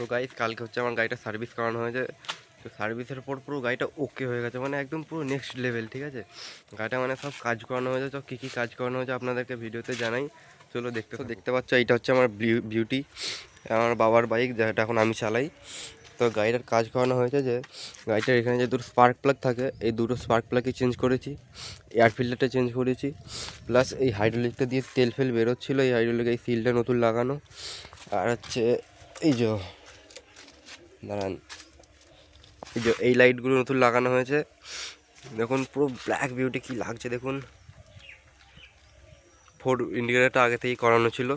তো গাইস কালকে হচ্ছে আমার গাড়িটা সার্ভিস করানো হয়েছে। তো সার্ভিসের পর পুরো গাড়িটা ওকে হয়ে গেছে, মানে একদম পুরো নেক্সট লেভেল। ঠিক আছে, গাড়িটা মানে সব কাজ করানো হয়েছে। তো কী কী কাজ করানো হয়েছে আপনাদেরকে ভিডিওতে জানাই, চলো দেখতে পাচ্ছ। এইটা হচ্ছে আমার বিউটি, আমার বাবার বাইক, যেটা এখন আমি চালাই। তো গাড়িটার কাজ করানো হয়েছে যে গাড়িটার এখানে যে দুটো স্পার্ক প্লাগ থাকে, এই দুটো স্পার্ক প্লাগই চেঞ্জ করেছি, এয়ার ফিল্টারটা চেঞ্জ করেছি, প্লাস এই হাইড্রোলিকটা দিয়ে তেল ফেল বেরোচ্ছিলো, এই হাইড্রোলিক এই সিলটা নতুন লাগানো। আর হচ্ছে এই যে দাঁড়ান, এই যে এই লাইটগুলো নতুন লাগানো হয়েছে। দেখুন পুরো ব্ল্যাক বিউটি কি লাগছে দেখুন। ফোর ইন্ডিকেটারটা আগে থেকেই করানো ছিল,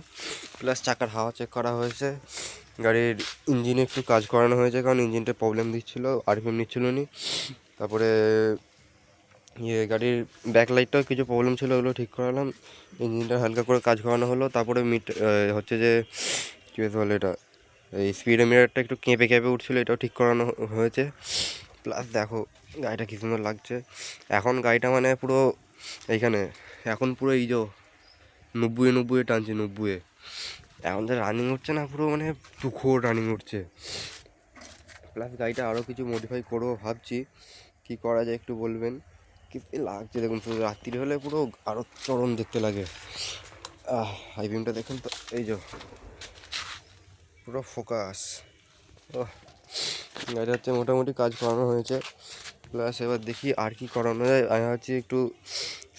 প্লাস চাকার হাওয়া চেক করা হয়েছে। গাড়ির ইঞ্জিনে একটু কাজ করানো হয়েছে, কারণ ইঞ্জিনটা প্রবলেম দিচ্ছিলো, আরপিএম নিচ্ছিল নি। তারপরে গাড়ির ব্যাক লাইটটাও কিছু প্রবলেম ছিল, ওগুলো ঠিক করালাম। ইঞ্জিনটা হালকা করে কাজ করানো হলো। তারপরে হচ্ছে যে কী বলে এটা, এই স্পিডে মিটারটা একটু কেঁপে কেঁপে উঠছিলো, এটাও ঠিক করানো হয়েছে। প্লাস দেখো গাড়িটা কী সুন্দর লাগছে এখন। গাড়িটা মানে পুরো এইখানে এখন পুরো এই যে 90 টানছে, 90 এখন যে রানিং উঠছে না, পুরো মানে তুখোড় রানিং উঠছে। প্লাস গাড়িটা আরও কিছু মডিফাই করবো ভাবছি, কী করা যায় একটু বলবেন। কি লাগছে দেখুন, পুরো রাত্রি হলে পুরো আরও চরম দেখতে লাগে। হাই বিমটা দেখুন তো, এই যে পুরো ফোকাস। ও, গাড়িটা হচ্ছে মোটামুটি কাজ করানো হয়েছে। প্লাস এবার দেখি আর কি করানো যায়। আমি ভাবছি একটু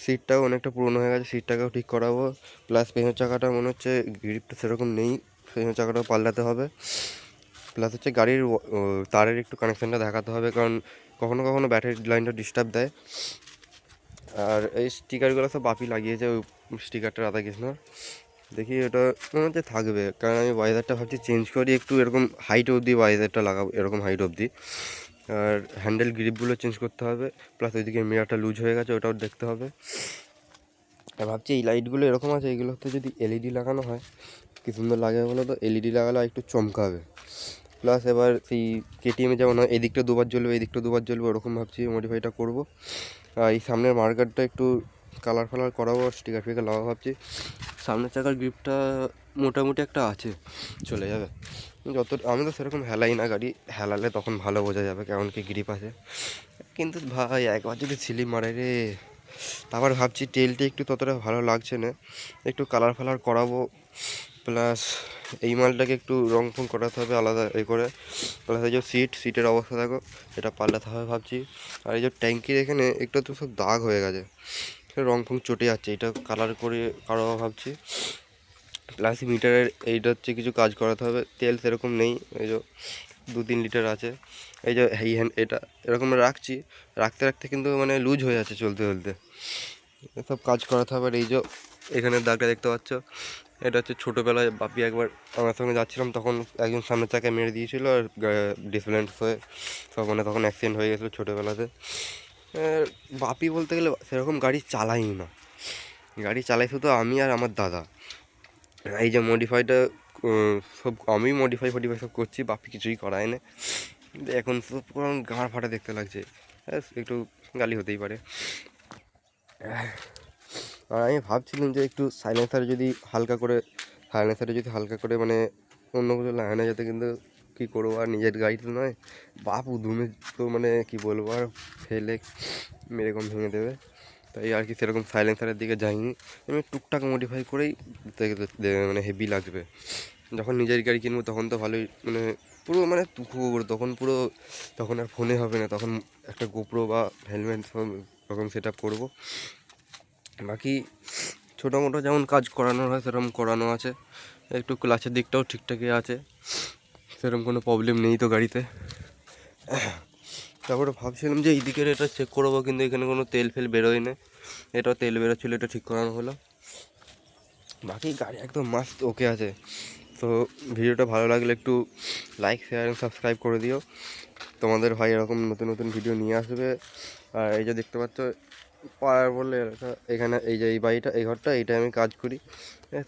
সিটটাও অনেকটা পুরনো হয়ে গেছে, সিটটাকেও ঠিক করাবো। প্লাস পেছনের চাকাটা মনে হচ্ছে গ্রিপটা সেরকম নেই, পেছনের চাকাটাও পাল্টাতে হবে। প্লাস হচ্ছে গাড়ির তারের একটু কানেকশানটা দেখাতে হবে, কারণ কখনো কখনো ব্যাটারি লাইনটা ডিস্টার্ব দেয়। আর এই স্টিকারগুলো সব বাপি লাগিয়েছে, ওই স্টিকারটা রাধাকৃষ্ণ। দেখি এটা মনে হচ্ছে থাকবে, কারণ আমি ওয়াইজারটা ভাবছি চেঞ্জ করি, একটু এরকম হাইট অবধি ওয়াইজারটা লাগাবো, এরকম হাইট অবধি। আর হ্যান্ডেল গ্রিপগুলো চেঞ্জ করতে হবে। প্লাস ওইদিকে মিরারটা লুজ হয়ে গেছে, ওটাও দেখতে হবে। আর ভাবছি এই লাইটগুলো এরকম আছে, এইগুলোতে যদি এলইডি লাগানো হয় কী সুন্দর লাগে বলো তো। এলইডি লাগালে একটু চমকাবে। প্লাস এবার সেই কেটিএমে যেমন হয় এদিকটা দুবার জ্বলবে, এদিকটা দুবার জ্বলবে, ওরকম ভাবছি মডিফাইটা করবো। আর এই সামনের মার্কারটা একটু কালার ফালার করাবো, স্টিকার ফিকার লাগাবো ভাবছি। সামনের চাকার গ্রিপটা মোটামুটি একটা আছে, চলে যাবে। আমি তো সেরকম হেলাই না গাড়ি, হেলালে তখন ভালো বোঝা যাবে কেমন কি গ্রিপ আছে। কিন্তু ভাই একবার যদি স্লিপ মারে রে, তারপর ভাবছি টেলটা একটু ততটা ভালো লাগছে না, একটু কালার ফালার করাবো। প্লাস এই মালটাকে একটু রং ফং করাতে হবে আলাদা করে। প্লাস এই যে সিটের অবস্থা দেখো, এটা পাল্টাতে হবে ভাবছি। আর এই যে ট্যাঙ্কির এখানে একটু তো সব দাগ হয়ে গেছে, রং ফং চটে যাচ্ছে, এটা কালার করে করাবো ভাবছি। প্লাস মিটারের এইটা হচ্ছে কিছু কাজ করাতে হবে, তেল সেরকম নেই, এই যে 2-3 লিটার আছে। এই যে এই হ্যান্ড এটা এরকম রাখছি, রাখতে রাখতে কিন্তু মানে লুজ হয়ে যাচ্ছে চলতে চলতে, এসব কাজ করাতে হবে। আর এই যে এখানের দাগটা দেখতে পাচ্ছ, এটা হচ্ছে ছোটোবেলায় বাপি একবার আমার সঙ্গে যাচ্ছিলাম, তখন একজন সামনের চাকায় মেরে দিয়েছিল, আর ডিসব্যালেন্স হয়ে সব মানে তখন অ্যাক্সিডেন্ট হয়ে গেছিলো ছোটোবেলাতে। বাপি বলতে গেলে সেরকম গাড়ি চালাই না, গাড়ি চালাই শুধু আমি আর আমার দাদা। এই যে মডিফাইটা সব আমি মডিফাই সব করছি, বাপি কিছুই করায় না। এখন সব গাঁড় ফাটা দেখতে লাগছে, একটু গালি হতেই পারে। আর আমি ভাবছিলাম যে একটু সাইলেন্সারে যদি হালকা করে মানে অন্য কিছু লাগানো যেতে, কিন্তু কী করবো, আর নিজের গাড়ি তো নয়, বাপু ধুমে তো মানে কী বলবো, আর ফেলে মেরে কম ভেঙে দেবে। তাই আর কি সেরকম সাইলেন্সারের দিকে যাইনি, আমি টুকটাক মডিফাই করেই মানে হেভি লাগবে। যখন নিজের গাড়ি কিনবো তখন তো ভালোই মানে পুরো মানে তখন আর ফোনে হবে না, তখন একটা গোপ্রো বা হেলমেট সব রকম সেট আপ করবো। বাকি ছোটো মোটো যেমন কাজ করানো হয় সেরকম করানো আছে, একটু ক্লাচের দিকটাও ঠিকঠাকই আছে, সেরকম কোনো প্রবলেম নেই তো গাড়িতে। তারপরে ভাবছিলাম যে এই দিকের এটা চেক করবো, কিন্তু এখানে কোনো তেল ফেল বেরোয় না, এটাও তেল বেরোচ্ছিলো, এটা ঠিক করানো হলো। বাকি গাড়ি একদম মাস্ত ওকে আছে। তো ভিডিওটা ভালো লাগলে একটু লাইক শেয়ার এবং সাবস্ক্রাইব করে দিও। তোমাদের ভাই এরকম নতুন নতুন ভিডিও নিয়ে আসবে। আর এই যে দেখতে পাচ্ছ পাড়ার বললে এলাকা, এখানে এই যে এই বাড়িটা, এই ঘরটা, এইটা আমি কাজ করি,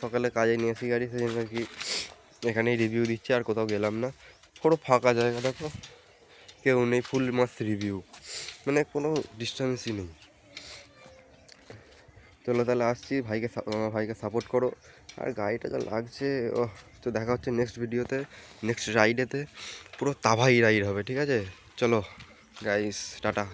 সকালে কাজে নিয়ে আসি গাড়ি, সেই জন্য আর কি এখানেই রিভিউ দিচ্ছি, আর কোথাও গেলাম না। পুরো ফাঁকা জায়গা দেখো, কেউ নেই, ফুল মাস্ত রিভিউ, মানে কোনো ডিস্টার্বেন্সই নেই। চলো তাহলে আসছি, ভাইকে সাপোর্ট করো। আর গাড়িটা যা লাগছে, ও তো দেখা হচ্ছে নেক্সট ভিডিওতে, নেক্সট রাইডেতে, পুরো তাভাই রাইড হবে, ঠিক আছে? চলো গাইস, টাটা।